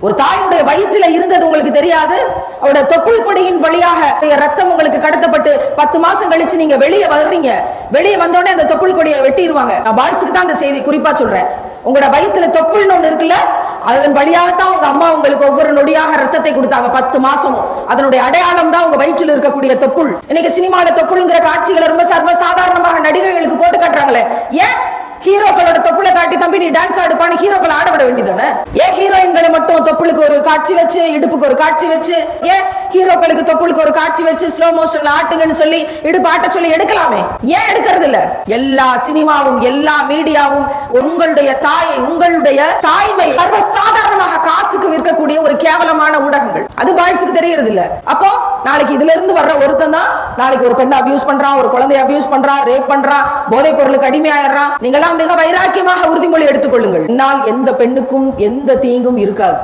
ஒரு தாயுடைய வயிற்றில இருந்தது உங்களுக்கு தெரியாது. அவருடைய தொப்புள் கொடியின் வழியாக ரத்தம் உங்களுக்கு கடத்தப்பட்டு 10 மாசம் கழிச்சு நீங்க வெளியே வர்றீங்க. வெளியே வந்தோடனே அந்த தொப்புள் கொடியை வெட்டிடுவாங்க. நான் பாய்ஸுக்கு தான் அந்த செய்தி குறிப்பா சொல்றேன். உங்களோட வயிற்றுல தொப்புள்னு ஒண்ணு இருக்குல்ல, அதன் வழியாகத்தான் உங்க அம்மா உங்களுக்கு ஒவ்வொரு நொடியாக ரத்தத்தை கொடுத்தாங்க 10 மாசமும். அதனுடைய அடையாளம் தான் உங்க வயிற்றில் இருக்கக்கூடிய தொப்புள். இன்னைக்கு சினிமால தொப்புள்ங்கிற காட்சிகளை ரொம்ப சர்வசாதாரணமாக நடிகைகளுக்கு போட்டு காட்டுறாங்களே. ஏன் ஹீரோக்களோட தொப்புளை காட்டி தம்பி நீ டான்ஸ் ஆடுப்பான்னு ஹீரோக்கள் ஆட விட வேண்டியதானே? ஏன் ஹீரோயின்களை மட்டும் தொப்புளுக்கு ஒரு காட்சி வச்சு, இடுப்புக்கு ஒரு காட்சி வச்சு, ஏன் ஹீரோக்களுக்கு தொப்புளுக்கு ஒரு காட்சி வச்சு ஸ்லோ மோஷன்ல ஆட்டுங்கன்னு சொல்லி இடுப்பு ஆட்ட சொல்லி எடுக்கலாமே? ஏன் எடுக்கிறது இல்ல? எல்லா சினிமாவும் எல்லா மீடியாவும் உங்களுடைய தாயை, உங்களுடைய தாய்மை சர்வசாதாரணமாக காசுக்கு விற்கக்கூடிய ஒரு கேவலமான ஊடகங்கள். அது பாய்ஸுக்கு தெரியறது இல்ல. அப்போ நாளைக்கு இதுல இருந்து வர்ற ஒருத்தன் தான் நாளைக்கு ஒரு பெண்ணை அபியூஸ் பண்றான், ஒரு குழந்தைய அபியூஸ் பண்றான், ரேப் பண்றான், போதைப் பொருளுக்கு அடிமையாயிடுறான். நீங்களா மிக வைராக்கியமாக உறுதிமொழி எடுத்துக் கொள்ளுங்கள். என்னால் எந்த பெண்ணுக்கும் எந்த தீங்கும் இருக்காது.